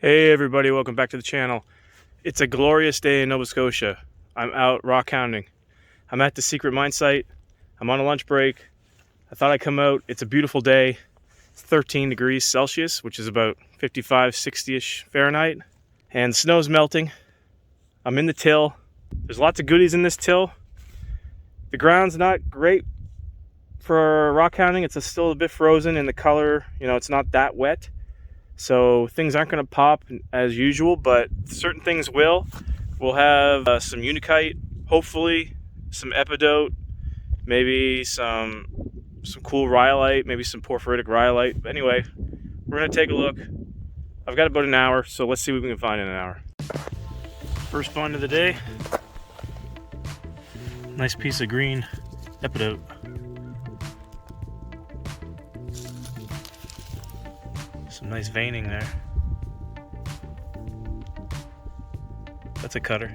Hey everybody, welcome back to the channel. It's a glorious day in Nova Scotia. I'm out rockhounding. I'm at the secret mine site. I'm on a lunch break. I thought I'd come out. It's a beautiful day. It's 13 degrees Celsius, which is about 55, 60-ish Fahrenheit. And the snow's melting. I'm in the till. There's lots of goodies in this till. The ground's not great for rockhounding. It's still a bit frozen and the color, it's not that wet. So things aren't going to pop as usual, but certain things will. We'll have some unikite, hopefully some epidote, maybe some cool rhyolite, maybe some porphyritic rhyolite. But anyway, we're going to take a look. I've got about an hour, so let's see what we can find in an hour. First find of the day. Nice piece of green epidote. Some nice veining there. That's a cutter.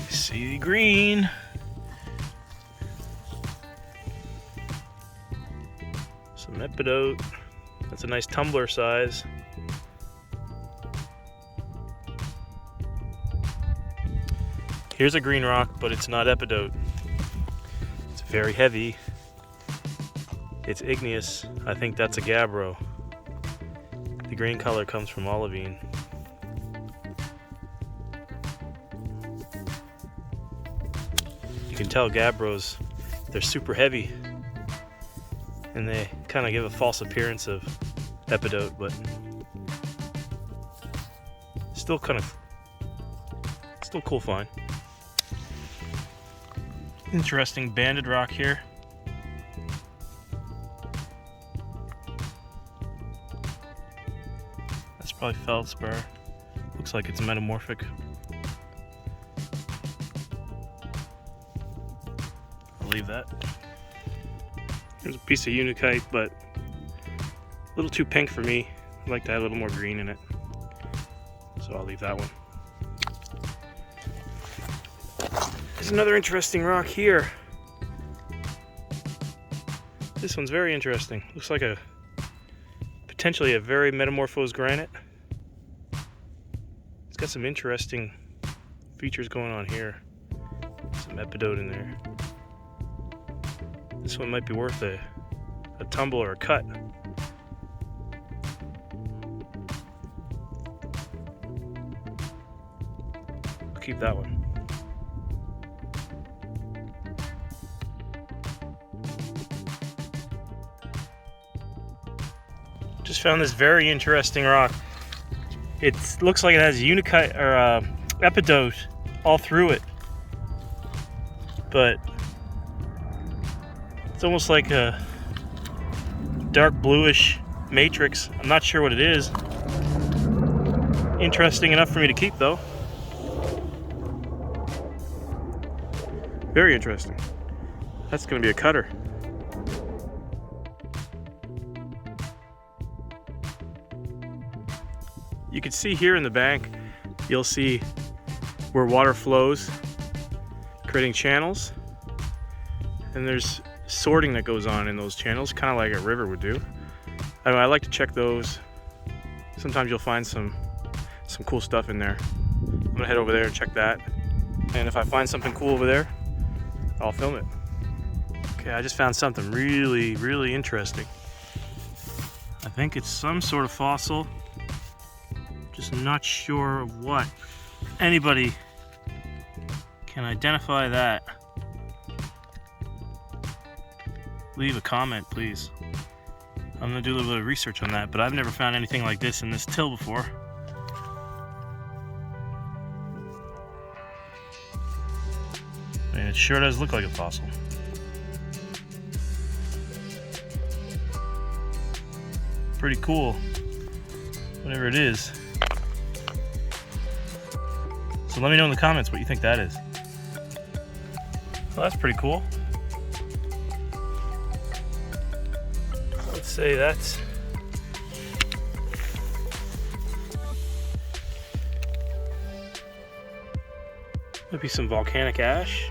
See the green. Some epidote. That's a nice tumbler size. Here's a green rock, but it's not epidote. It's very heavy. It's igneous. I think that's a gabbro. The green color comes from olivine. You can tell gabbros, they're super heavy and they kind of give a false appearance of epidote, but still cool find. Interesting banded rock here. That's probably feldspar. Looks like it's metamorphic. I'll leave that. Here's a piece of unikite, but a little too pink for me. I'd like to add a little more green in it. So I'll leave that one. There's another interesting rock here. This one's very interesting. Looks like potentially a very metamorphosed granite. It's got some interesting features going on here. Some epidote in there. This one might be worth a tumble or a cut. I'll keep that one. Just found this very interesting rock. It looks like it has unikite or epidote all through it, but it's almost like a dark bluish matrix. I'm not sure what it is. Interesting enough for me to keep though. Very interesting. That's going to be a cutter. You can see here in the bank, you'll see where water flows, creating channels. And there's sorting that goes on in those channels, kind of like a river would do. I like to check those. Sometimes you'll find some cool stuff in there. I'm gonna head over there and check that. And if I find something cool over there, I'll film it. Okay, I just found something really, really interesting. I think it's some sort of fossil. Just not sure of what. Anybody can identify that? Leave a comment, please. I'm gonna do a little bit of research on that, but I've never found anything like this in this till before. I mean, it sure does look like a fossil. Pretty cool, whatever it is. So let me know in the comments what you think that is. Well, that's pretty cool. Let's say that's Might be some volcanic ash.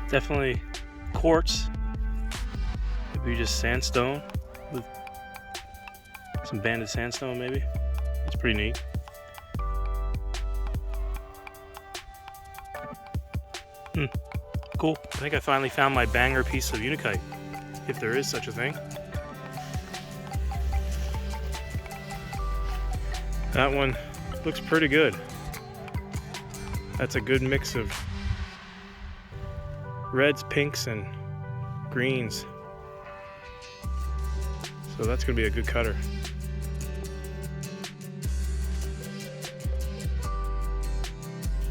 Definitely quartz. Maybe just sandstone with some banded sandstone maybe. It's pretty neat. Cool. I think I finally found my banger piece of unakite, if there is such a thing. That one looks pretty good. That's a good mix of reds, pinks, and greens. So that's going to be a good cutter.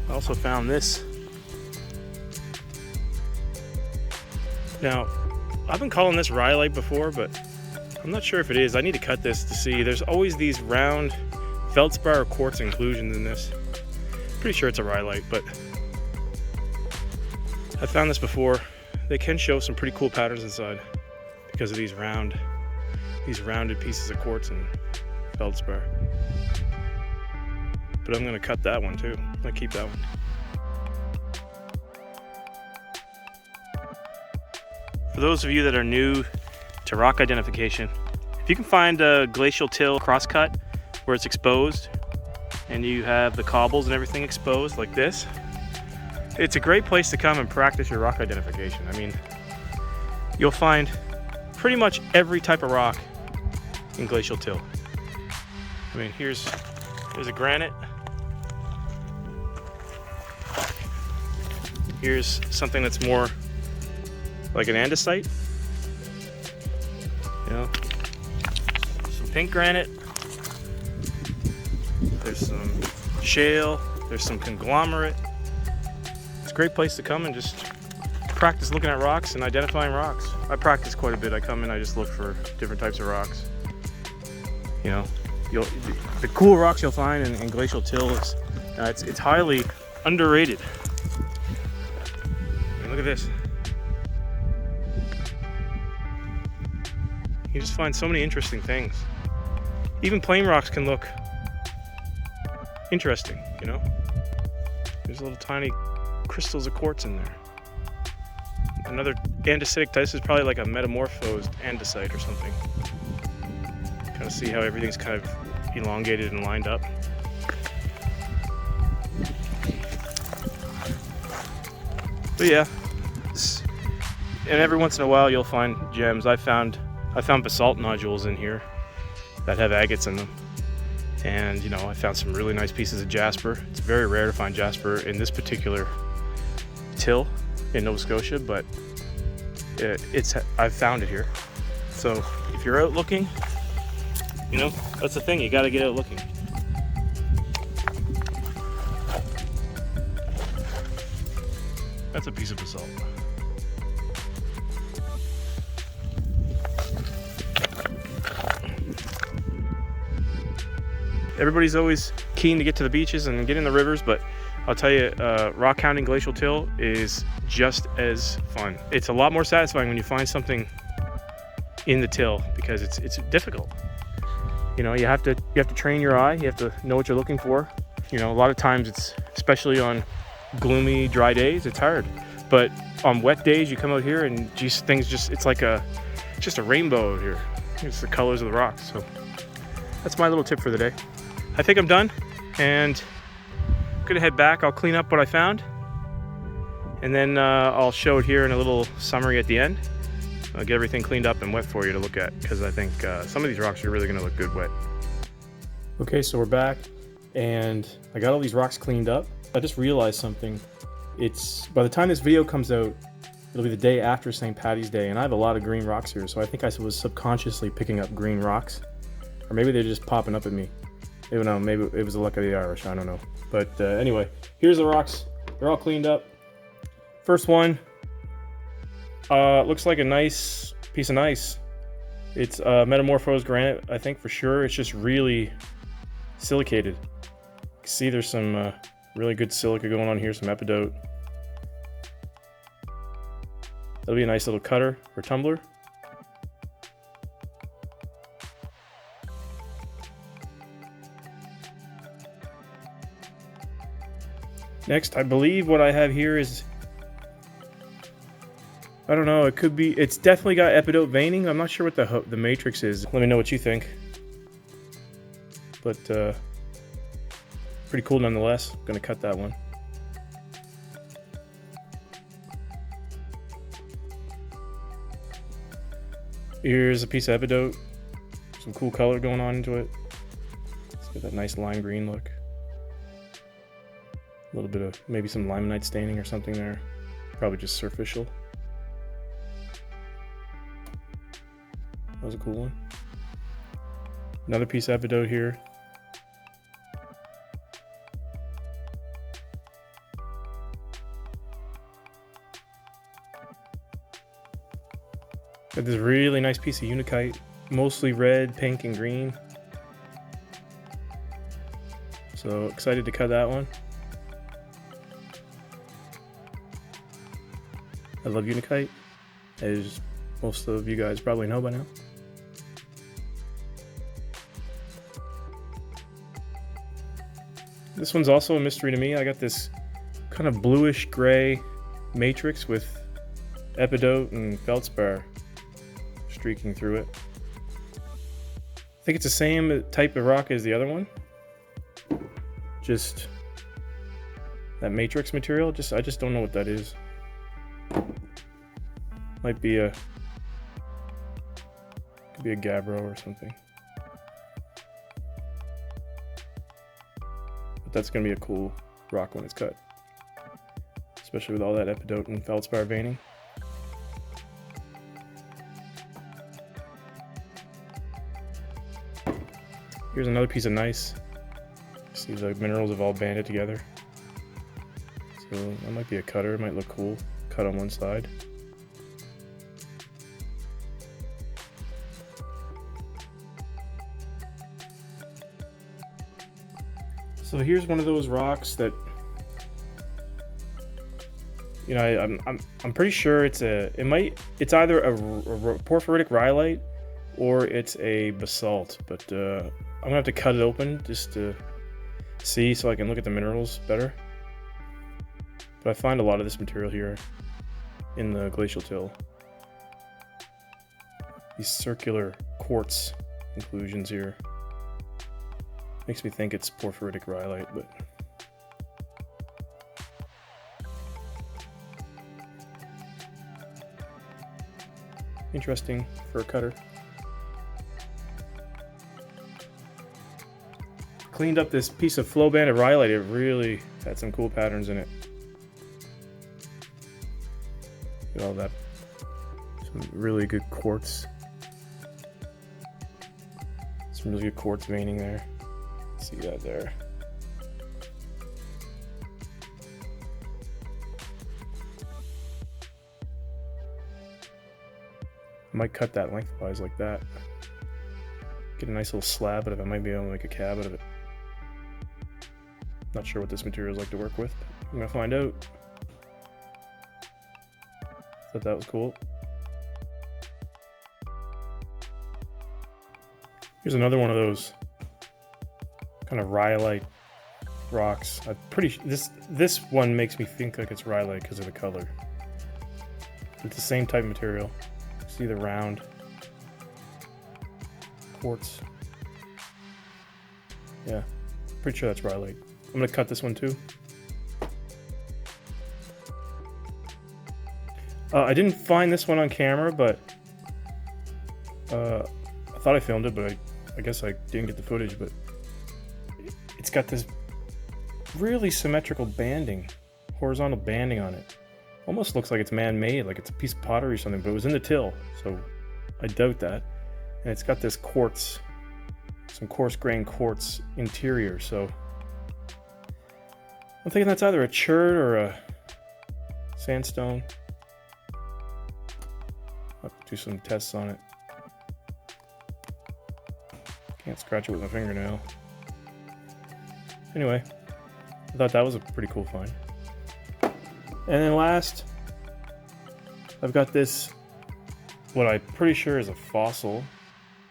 I also found this. Now, I've been calling this rhyolite before, but I'm not sure if it is. I need to cut this to see. There's always these round feldspar or quartz inclusions in this. Pretty sure it's a rhyolite, but I found this before. They can show some pretty cool patterns inside because of these rounded pieces of quartz and feldspar. But I'm gonna cut that one too. I'm gonna keep that one. For those of you that are new to rock identification, if you can find a glacial till crosscut where it's exposed and you have the cobbles and everything exposed like this, it's a great place to come and practice your rock identification. I mean, you'll find pretty much every type of rock in glacial till. I mean, here's a granite. Here's something that's more like an andesite. You know, some pink granite. There's some shale. There's some conglomerate. It's a great place to come and just practice looking at rocks and identifying rocks. I practice quite a bit. I come in, I just look for different types of rocks. You know, the cool rocks you'll find in glacial till is it's highly underrated. I mean, look at this. You just find so many interesting things. Even plain rocks can look interesting, you know? There's little tiny crystals of quartz in there. Another andesitic type, this is probably like a metamorphosed andesite or something. Kind of see how everything's kind of elongated and lined up. But yeah, and every once in a while you'll find gems. I found basalt nodules in here that have agates in them. And you know, I found some really nice pieces of jasper. It's very rare to find jasper in this particular till in Nova Scotia, but I've found it here. So if you're out looking, you know, that's the thing, you gotta get out looking. That's a piece of basalt. Everybody's always keen to get to the beaches and get in the rivers, but I'll tell you, rock hounding glacial till is just as fun. It's a lot more satisfying when you find something in the till because it's difficult. You know, you have to train your eye. You have to know what you're looking for. You know, a lot of times it's, especially on gloomy, dry days, it's hard. But on wet days, you come out here and just it's like just a rainbow out here. It's the colors of the rocks. So that's my little tip for the day. I think I'm done, and I'm gonna head back. I'll clean up what I found, and then I'll show it here in a little summary at the end. I'll get everything cleaned up and wet for you to look at, because I think some of these rocks are really gonna look good wet. Okay, so we're back, and I got all these rocks cleaned up. I just realized something. It's, by the time this video comes out, it'll be the day after St. Paddy's Day, and I have a lot of green rocks here, so I think I was subconsciously picking up green rocks. Or maybe they're just popping up at me. I don't know, maybe it was the luck of the Irish, I don't know. But anyway, here's the rocks. They're all cleaned up. First one, looks like a nice piece of gneiss. It's metamorphosed granite, I think for sure. It's just really silicated. You can see there's some really good silica going on here, some epidote. That'll be a nice little cutter or tumbler. Next, I believe what I have here is, I don't know, it could be, it's definitely got epidote veining. I'm not sure what the matrix is. Let me know what you think. But pretty cool nonetheless. Gonna cut that one. Here's a piece of epidote. Some cool color going on into it. It's got that nice lime green look. A little bit of maybe some limonite staining or something there. Probably just superficial. That was a cool one. Another piece of epidote here. Got this really nice piece of unikite, mostly red, pink, and green. So excited to cut that one. I love unikite, as most of you guys probably know by now. This one's also a mystery to me. I got this kind of bluish gray matrix with epidote and feldspar streaking through it. I think it's the same type of rock as the other one. Just that matrix material. I just don't know what that is. Might be could be a gabbro or something. But that's gonna be a cool rock when it's cut, especially with all that epidote and feldspar veining. Here's another piece of gneiss. See, the minerals have all banded together. So that might be a cutter. It might look cool. Cut on one side. So here's one of those rocks that, you know, I'm pretty sure it's either a porphyritic rhyolite or it's a basalt, but I'm gonna have to cut it open just to see so I can look at the minerals better. But I find a lot of this material here in the glacial till. These circular quartz inclusions here. Makes me think it's porphyritic rhyolite, but interesting for a cutter. Cleaned up this piece of flow banded rhyolite. It really had some cool patterns in it. Look at all that. Some really good quartz. Some really good quartz veining there. See that there. I might cut that lengthwise like that. Get a nice little slab out of it. I might be able to make a cab out of it. Not sure what this material is like to work with, but I'm gonna find out. Thought that was cool. Here's another one of those kind of rhyolite rocks. I'm pretty this one makes me think like it's rhyolite because of the color. It's the same type of material. See the round quartz. Yeah, pretty sure that's rhyolite. I'm gonna cut this one too. I didn't find this one on camera, but I thought I filmed it, but I guess I didn't get the footage. But it's got this really symmetrical banding, horizontal banding on it. Almost looks like it's man-made, like it's a piece of pottery or something, but it was in the till, so I doubt that. And it's got this quartz, some coarse grain quartz interior, so I'm thinking that's either a chert or a sandstone. I'll have to do some tests on it. Can't scratch it with my fingernail. Anyway, I thought that was a pretty cool find. And then last, I've got this, what I'm pretty sure is a fossil.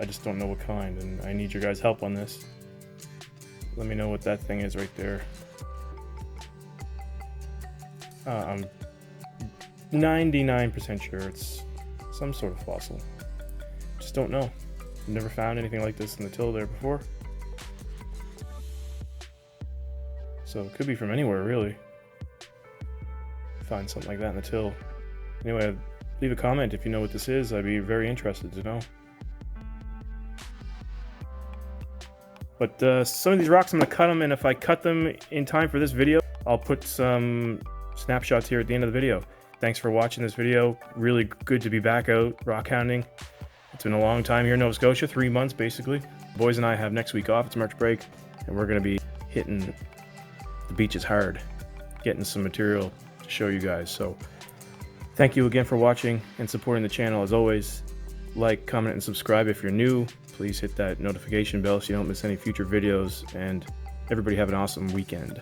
I just don't know what kind, and I need your guys' help on this. Let me know what that thing is right there. I'm 99% sure it's some sort of fossil. Just don't know. Never found anything like this in the till there before. So it could be from anywhere, really. Find something like that in the till. Anyway, leave a comment if you know what this is. I'd be very interested to know. But some of these rocks, I'm going to cut them, and if I cut them in time for this video, I'll put some snapshots here at the end of the video. Thanks for watching this video. Really good to be back out rock hounding. It's been a long time here in Nova Scotia, 3 months basically. The boys and I have next week off. It's March break, and we're going to be hitting the beaches hard, getting some material to show you guys. So thank you again for watching and supporting the channel. As always, like, comment, and subscribe if you're new. Please hit that notification bell so you don't miss any future videos, and everybody have an awesome weekend.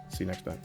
See you next time.